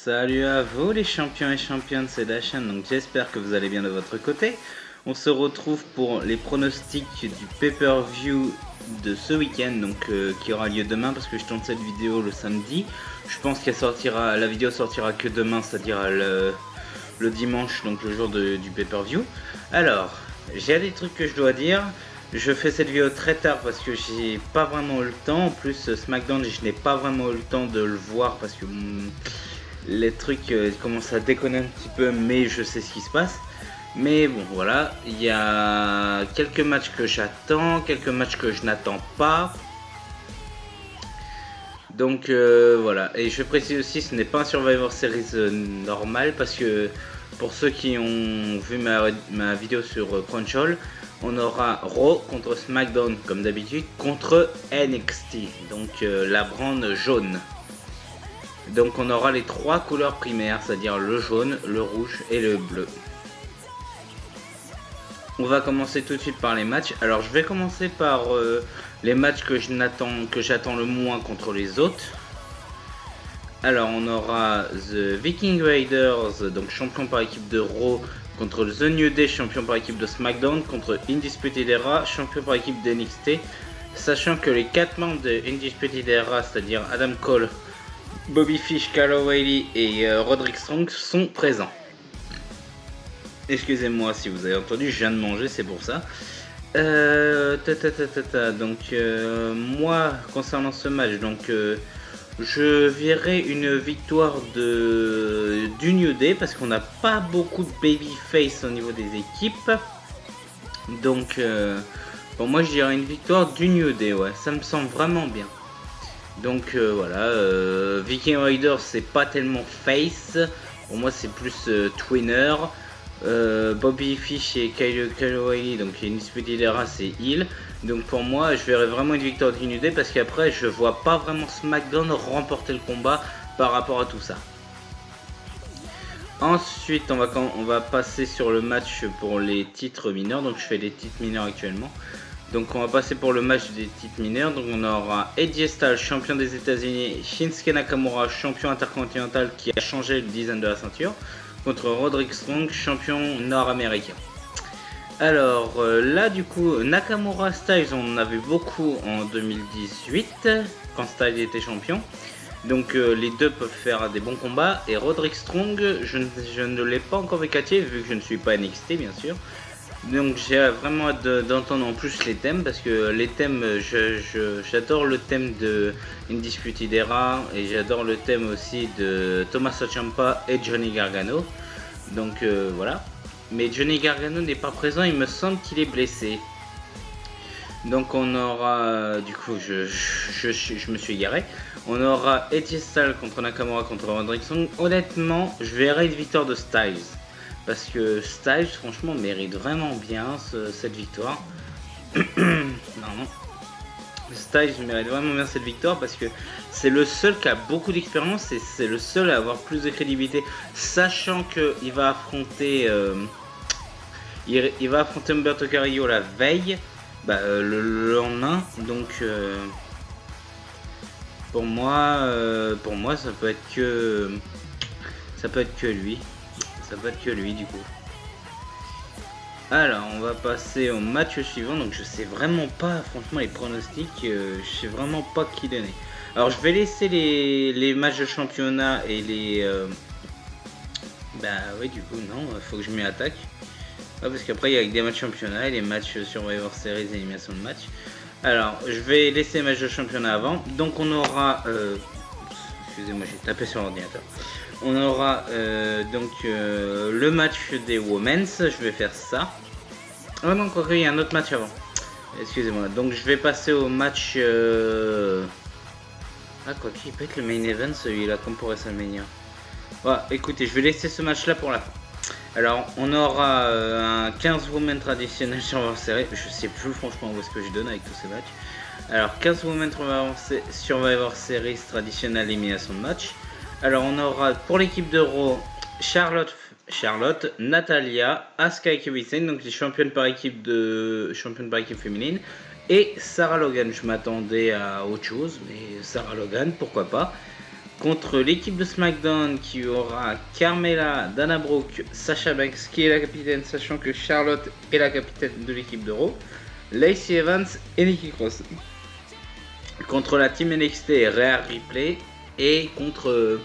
Salut à vous les champions et championnes, c'est la chaîne, donc j'espère que vous allez bien de votre côté. On se retrouve pour les pronostics du pay-per-view de ce week-end, donc qui aura lieu demain parce que je tourne cette vidéo le samedi. Je pense qu'elle sortira, la vidéo sortira que demain, c'est-à-dire le dimanche, donc le jour du pay-per-view. Alors, j'ai des trucs que je dois dire. Je fais cette vidéo très tard parce que j'ai pas vraiment eu le temps. En plus, SmackDown, je n'ai pas vraiment eu le temps de le voir parce que les trucs commencent à déconner un petit peu, mais je sais ce qui se passe. Mais bon, voilà, il y a quelques matchs que j'attends, quelques matchs que je n'attends pas. Donc voilà, et je précise aussi, ce n'est pas un Survivor Series normal parce que pour ceux qui ont vu ma vidéo sur Crunchyroll, on aura Raw contre SmackDown comme d'habitude contre NXT, donc la brande jaune. Donc on aura les trois couleurs primaires, c'est-à-dire le jaune, le rouge et le bleu. On va commencer tout de suite par les matchs. Alors je vais commencer par les matchs que j'attends le moins contre les autres. Alors on aura The Viking Raiders, donc champion par équipe de Raw, contre The New Day, champion par équipe de SmackDown, contre Undisputed Era, champion par équipe de NXT. Sachant que les 4 membres de Undisputed Era, c'est-à-dire Adam Cole, Bobby Fish, Kyle O'Reilly et Roderick Strong sont présents. Excusez-moi si vous avez entendu, je viens de manger, c'est pour ça. Donc moi, concernant ce match, donc je verrai une victoire du New Day parce qu'on n'a pas beaucoup de babyface au niveau des équipes. Donc pour moi, je dirais une victoire du New Day, ouais, ça me semble vraiment bien. Donc voilà, Viking Raiders c'est pas tellement face, pour moi c'est plus twinner. Bobby Fish et Kyle O'Reilly, donc Undisputed Era c'est heel. Donc pour moi je verrais vraiment une victoire du New Day parce qu'après je vois pas vraiment SmackDown remporter le combat par rapport à tout ça. Ensuite on va passer sur le match pour les titres mineurs, donc je fais les titres mineurs actuellement. Donc on va passer pour le match des titres mineurs. Donc on aura AJ Styles, champion des États-Unis, Shinsuke Nakamura, champion intercontinental qui a changé le design de la ceinture, contre Roderick Strong, champion nord-américain. Alors là du coup Nakamura Styles on en avait beaucoup en 2018 quand Styles était champion. Donc les deux peuvent faire des bons combats. Et Roderick Strong je ne l'ai pas encore vécaté vu que je ne suis pas NXT bien sûr. Donc j'ai vraiment hâte d'entendre en plus les thèmes parce que les thèmes, j'adore le thème de Undisputed Era et j'adore le thème aussi de Tommaso Ciampa et Johnny Gargano. Donc voilà. Mais Johnny Gargano n'est pas présent, il me semble qu'il est blessé. Donc on aura, du coup je me suis égaré. On aura AJ Styles contre Nakamura contre Roderick Strong. Honnêtement, je verrai une victoire de Styles. Parce que Styles, franchement, mérite vraiment bien cette victoire. Non. Styles mérite vraiment bien cette victoire parce que c'est le seul qui a beaucoup d'expérience et c'est le seul à avoir plus de crédibilité. Sachant qu'il va affronter Humberto Carrillo la veille, le lendemain. Donc pour moi ça peut être que lui. Ça peut être que lui du coup. Alors on va passer au match suivant. Donc je sais vraiment pas, franchement les pronostics, je sais vraiment pas qui donner. Alors je vais laisser les matchs de championnat et les oui du coup non, faut que je m'y attaque. Parce qu'après il y a des matchs championnat et les matchs Survivor Series et élimination de match. Alors je vais laisser les matchs de championnat avant. Donc on aura excusez-moi j'ai tapé sur l'ordinateur. On aura le match des Women's, je vais faire ça. Oh non, quoi qu'il y a un autre match avant. Excusez-moi, donc je vais passer au match... Ah, quoi qu'il peut être le main event celui-là, comme pour WrestleMania. Voilà, écoutez, je vais laisser ce match-là pour la fin. Alors, on aura un 15 Women traditionnel Survivor Series. Je sais plus franchement où est-ce que je donne avec tous ces matchs. Alors, 15 Women Survivor Series traditionnel élimination de match. Alors, on aura pour l'équipe de Raw Charlotte, Natalia, Asuka et Kairi Sane, donc les championnes par équipe féminine. Et Sarah Logan. Je m'attendais à autre chose, mais Sarah Logan, pourquoi pas. Contre l'équipe de SmackDown qui aura Carmella, Dana Brooke, Sasha Banks qui est la capitaine, sachant que Charlotte est la capitaine de l'équipe de Raw, Lacey Evans et Nikki Cross. Contre la team NXT, Rhea Ripley et contre...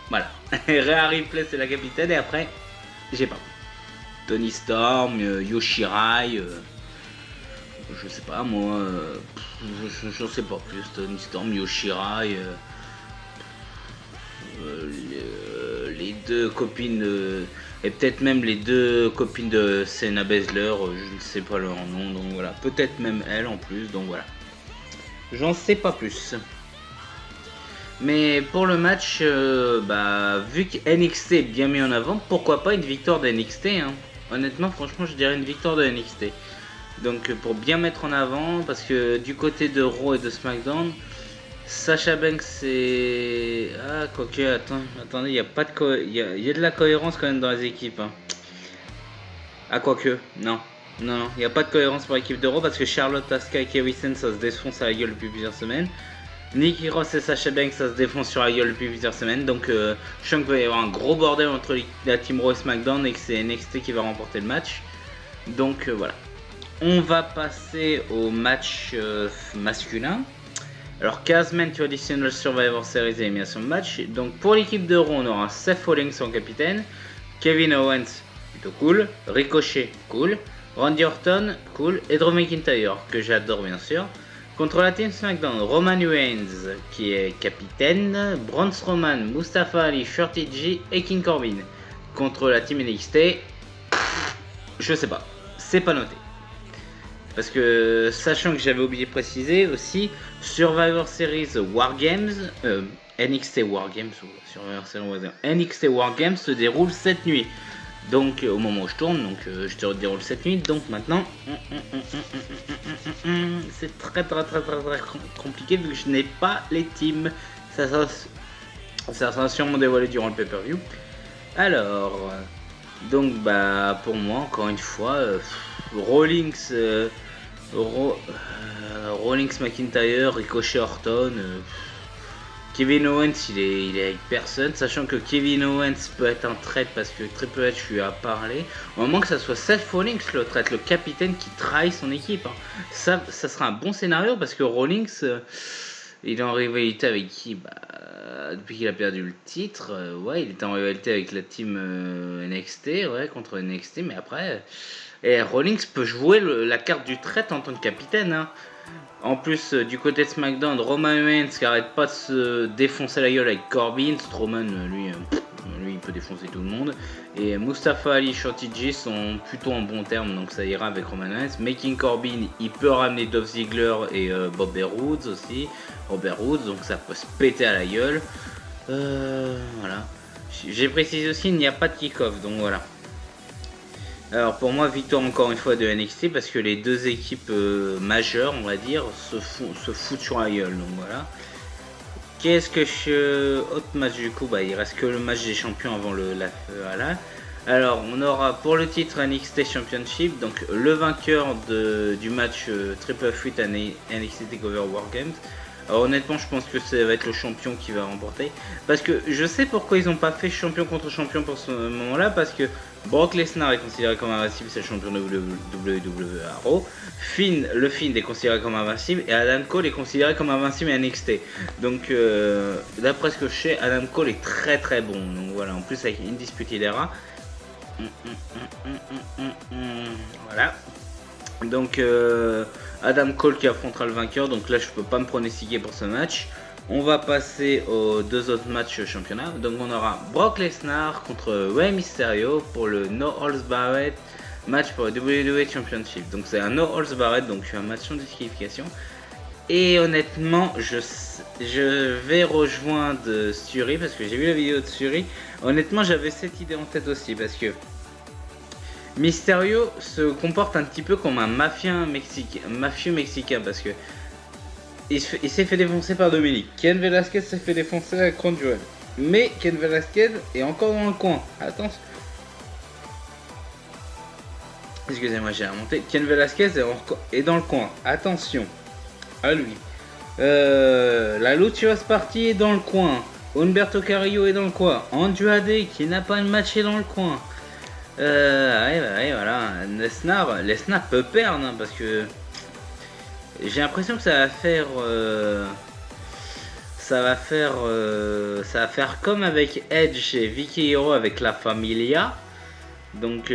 voilà, Rhea Ripley c'est la capitaine et après, j'ai pas. Toni Storm, Yoshirai, je sais pas moi, je sais pas plus, Toni Storm, Yoshirai... les deux copines et peut-être même les deux copines de Shayna Baszler, je ne sais pas leur nom, donc voilà, peut-être même elle en plus, donc voilà, j'en sais pas plus. Mais pour le match, vu que NXT est bien mis en avant, pourquoi pas une victoire de NXT, hein. Honnêtement, franchement, je dirais une victoire de NXT. Donc pour bien mettre en avant, parce que du côté de Raw et de SmackDown, Sasha Banks c'est... Ah, quoique, attendez, il y a pas de il y a de la cohérence quand même dans les équipes. Hein. Ah, quoique, non, il n'y a pas de cohérence pour l'équipe de Raw parce que Charlotte, Asuka et Kairi Sane, ça se défonce à la gueule depuis plusieurs semaines. Nikki Cross et Sasha Banks, ça se défonce sur la gueule depuis plusieurs semaines. Donc, je sens qu'il va y avoir un gros bordel entre la Team Raw et SmackDown et que c'est NXT qui va remporter le match. Donc, voilà. On va passer au match masculin. Alors, 15 Men Traditional Survivor Series élimination de match. Donc, pour l'équipe de Raw, on aura Seth Rollins en capitaine, Kevin Owens, plutôt cool, Ricochet, cool, Randy Orton, cool, et Drew McIntyre, que j'adore bien sûr. Contre la team SmackDown, Roman Reigns, qui est capitaine, Braun Strowman, Mustafa Ali, Shorty G et King Corbin. Contre la team NXT, je sais pas, c'est pas noté. Parce que, sachant que j'avais oublié de préciser aussi, Survivor Series Wargames, NXT Wargames, Survivor Series Wargames, NXT Wargames se déroule cette nuit. Donc, au moment où je tourne, donc je te déroule cette nuit. Donc maintenant, c'est très compliqué vu que je n'ai pas les teams. Ça sera sûrement dévoilé durant le pay-per-view. Alors, donc pour moi, encore une fois, Rollins, McIntyre, Ricochet, Orton, Kevin Owens, il est avec personne, sachant que Kevin Owens peut être un trade parce que Triple H lui a parlé. Au moment que ça soit Seth Rollins le trade, le capitaine qui trahit son équipe, hein. Ça sera un bon scénario parce que Rollins, il est en rivalité avec qui depuis qu'il a perdu le titre, il était en rivalité avec la team NXT, contre NXT, mais après, Rollins peut jouer la carte du trade en tant que capitaine, hein. En plus, du côté de SmackDown, Roman Reigns qui arrête pas de se défoncer la gueule avec Corbin, Strowman, lui il peut défoncer tout le monde. Et Mustafa Ali, Shorty G sont plutôt en bon terme, donc ça ira avec Roman Reigns. Making Corbin, il peut ramener Dolph Ziggler et Robert Woods aussi. Donc ça peut se péter à la gueule. Voilà. J'ai précisé aussi, il n'y a pas de kick-off, donc voilà. Alors pour moi, victoire encore une fois de NXT parce que les deux équipes majeures, on va dire, se foutent sur la gueule. Donc voilà. Qu'est-ce que autre match du coup, il reste que le match des champions avant voilà. Alors on aura pour le titre NXT Championship, donc le vainqueur du match Triple Threat NXT TakeOver Wargames. Alors honnêtement, je pense que ça va être le champion qui va remporter. Parce que je sais pourquoi ils n'ont pas fait champion contre champion pour ce moment-là. Parce que Brock Lesnar est considéré comme invincible, c'est le champion de WWE à Raw. Le Fiend est considéré comme invincible. Et Adam Cole est considéré comme invincible à NXT. Donc d'après ce que je sais, Adam Cole est très très bon. Donc voilà, en plus avec Undisputed Era. Voilà. Donc Adam Cole qui affrontera le vainqueur, donc là je peux pas me pronostiquer pour ce match. On va passer aux deux autres matchs championnat. Donc on aura Brock Lesnar contre Rey Mysterio pour le No Holds Barred match pour le WWE Championship. Donc c'est un No Holds Barred, donc un match sans disqualification. Et honnêtement, je vais rejoindre Suri parce que j'ai vu la vidéo de Suri. Honnêtement, j'avais cette idée en tête aussi parce que Mysterio se comporte un petit peu comme un mafieux mexicain parce que il s'est fait défoncer par Dominique. Ken Velasquez s'est fait défoncer avec Crown Jewel. Mais Ken Velasquez est encore dans le coin. Attention. Excusez-moi, j'ai remonté. Ken Velasquez est dans le coin. Attention à lui. La Lucha Party est dans le coin. Humberto Carrillo est dans le coin. Andrade qui n'a pas de match est dans le coin. Ouais, voilà. Lesnar peut perdre hein, parce que j'ai l'impression que ça va faire comme avec Edge et Vicky Hero avec la Familia. Donc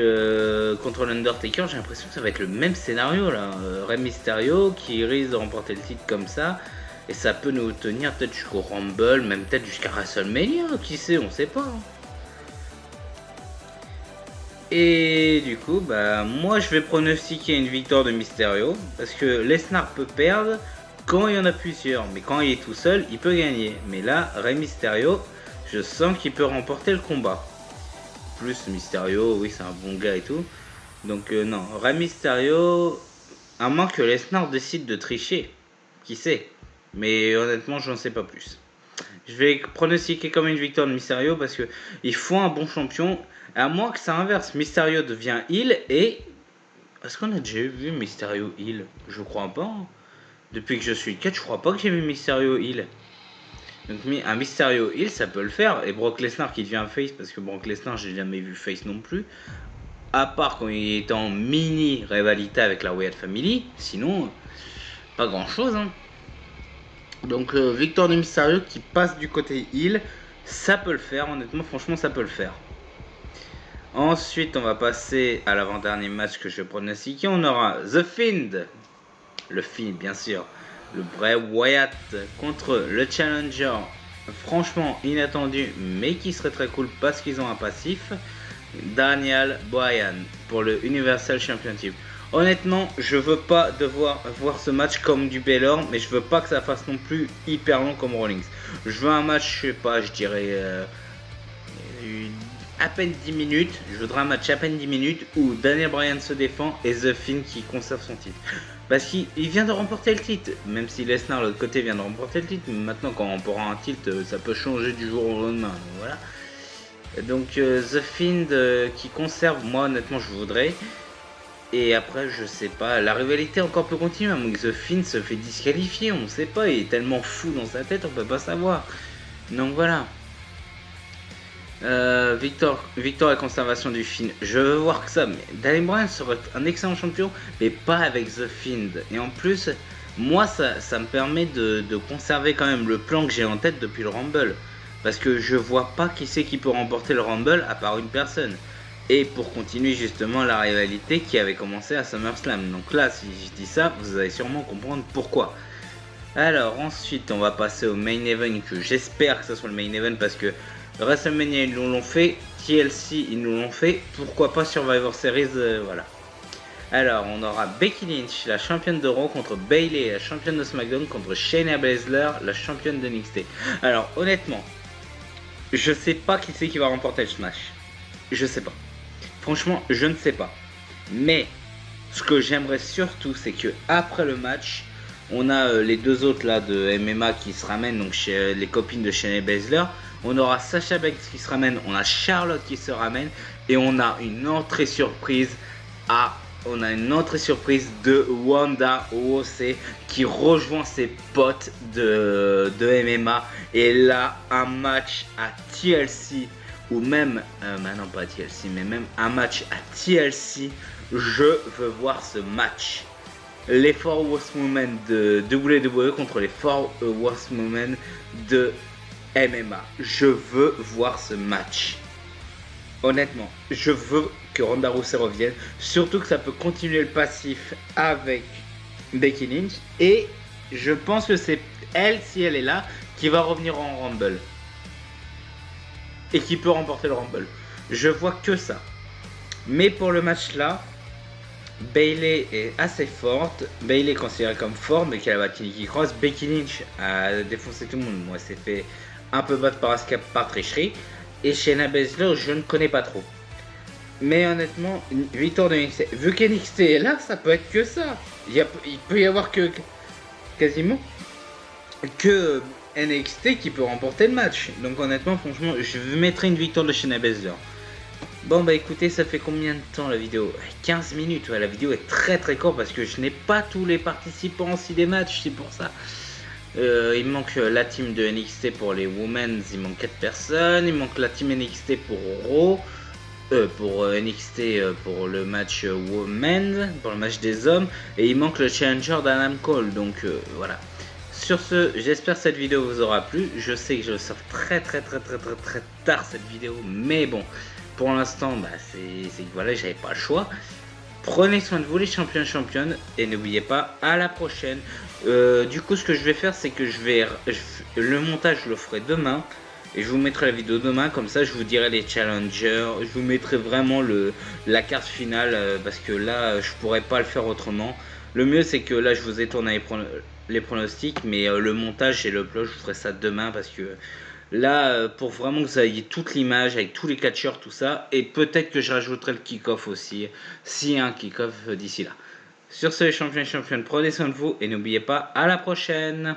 contre l'Undertaker, j'ai l'impression que ça va être le même scénario là. Rey Mysterio qui risque de remporter le titre comme ça. Et ça peut nous tenir peut-être jusqu'au Rumble, même peut-être jusqu'à WrestleMania, qui sait, on sait pas. Hein. Et du coup, bah moi je vais pronostiquer une victoire de Mysterio. Parce que Lesnar peut perdre quand il y en a plusieurs. Mais quand il est tout seul, il peut gagner. Mais là, Rey Mysterio, je sens qu'il peut remporter le combat. Plus Mysterio, oui c'est un bon gars et tout. Donc non, Rey Mysterio, à moins que Lesnar décide de tricher. Qui sait? Mais honnêtement, j'en sais pas plus. Je vais pronostiquer comme une victoire de Mysterio parce que il faut un bon champion. À moins que ça inverse, Mysterio devient heel et... Est-ce qu'on a déjà vu Mysterio heel? Je crois pas. Hein. Depuis que je suis 4, je crois pas que j'ai vu Mysterio heel. Donc un Mysterio heel, ça peut le faire. Et Brock Lesnar qui devient face, parce que Brock Lesnar, j'ai jamais vu face non plus. À part quand il est en mini rivalité avec la Wyatt Family. Sinon, pas grand chose. Hein. Donc victoire de Mysterio qui passe du côté heel, ça peut le faire, honnêtement, franchement ça peut le faire. Ensuite on va passer à l'avant-dernier match que je vais pronostiquer, on aura The Fiend, le Fiend bien sûr, le Bray Wyatt contre le Challenger, franchement inattendu mais qui serait très cool parce qu'ils ont un passif, Daniel Bryan pour le Universal Championship. Honnêtement, je veux pas devoir voir ce match comme du Baylor, mais je veux pas que ça fasse non plus hyper long comme Rawlings. Je veux un match, je sais pas, je dirais à peine 10 minutes. Je voudrais un match à peine 10 minutes où Daniel Bryan se défend et The Fiend qui conserve son titre. Parce qu'il vient de remporter le titre, même si Lesnar de l'autre côté vient de remporter le titre. Mais maintenant, quand on pourra un titre, ça peut changer du jour au lendemain. Donc, voilà. Donc The Fiend qui conserve, moi honnêtement, je voudrais. Et après, je sais pas, la rivalité encore peut continuer. The Fiend se fait disqualifier, on sait pas, il est tellement fou dans sa tête, on peut pas savoir. Donc voilà. Victoire et conservation du Fiend. Je veux voir que ça, mais Daniel Bryan serait un excellent champion, mais pas avec The Fiend. Et en plus, moi, ça me permet de conserver quand même le plan que j'ai en tête depuis le Rumble. Parce que je vois pas qui c'est qui peut remporter le Rumble à part une personne. Et pour continuer justement la rivalité qui avait commencé à SummerSlam. Donc là, si je dis ça, vous allez sûrement comprendre pourquoi. Alors ensuite, on va passer au main event, que j'espère que ce soit le main event parce que WrestleMania ils nous l'ont fait, TLC ils nous l'ont fait, pourquoi pas Survivor Series, voilà. Alors on aura Becky Lynch, la championne de Raw, contre Bayley, la championne de SmackDown, contre Shayna Baszler, la championne de NXT. Alors honnêtement, je sais pas qui c'est qui va remporter le Smash. Je sais pas. Franchement, je ne sais pas. Mais ce que j'aimerais surtout, c'est que après le match, on a les deux autres là de MMA qui se ramènent, donc chez les copines de Shayna Baszler. On aura Sasha Banks qui se ramène, on a Charlotte qui se ramène et on a une entrée surprise de Wanda Rousey qui rejoint ses potes de MMA. Et là, un match à TLC ou même, non pas à TLC, mais même un match à TLC, je veux voir ce match. Les 4 Horsewomen de WWE contre les 4 Horsewomen de MMA. Je veux voir ce match. Honnêtement, je veux que Ronda Rousey revienne. Surtout que ça peut continuer le passif avec Becky Lynch. Et je pense que c'est elle, si elle est là, qui va revenir en Rumble. Et qui peut remporter le Rumble. Je vois que ça. Mais pour le match là, Bayley est assez forte. Bayley est considérée comme forte, mais qu'elle a battu Nikki Cross. Becky Lynch a défoncé tout le monde. Moi, s'est fait un peu battre par Asuka par tricherie. Et Shayna Baszler, je ne connais pas trop. Mais honnêtement, une victoire de NXT. Vu qu'NXT est là, ça peut être que ça. Il peut y avoir que quasiment que NXT qui peut remporter le match. Donc honnêtement, franchement, je mettrai une victoire de Shayna Baszler. Bon bah écoutez, ça fait combien de temps la vidéo? 15 minutes, ouais, la vidéo est très très courte parce que je n'ai pas tous les participants aussi des matchs, c'est pour ça. Il manque la team de NXT pour les Women's, il manque 4 personnes, il manque la team NXT pour Raw, pour NXT pour le match Women's, pour le match des hommes, et il manque le challenger d'Adam Cole, donc voilà. Sur ce, j'espère que cette vidéo vous aura plu. Je sais que je sors très tard cette vidéo, mais bon, pour l'instant, bah, c'est que voilà, j'avais pas le choix. Prenez soin de vous les champions et championnes, et n'oubliez pas, à la prochaine. Du coup, ce que je vais faire, c'est que le montage, je le ferai demain. Et je vous mettrai la vidéo demain, comme ça je vous dirai les challengers, je vous mettrai vraiment la carte finale, parce que là je pourrais pas le faire autrement. Le mieux c'est que là je vous ai tourné les pronostics, mais le montage et le plot je vous ferai ça demain, parce que là pour vraiment que vous ayez toute l'image avec tous les catcheurs, tout ça, et peut-être que je rajouterai le kick-off aussi, s'il y a un kick-off d'ici là. Sur ce les champions et championnes, prenez soin de vous et n'oubliez pas, à la prochaine.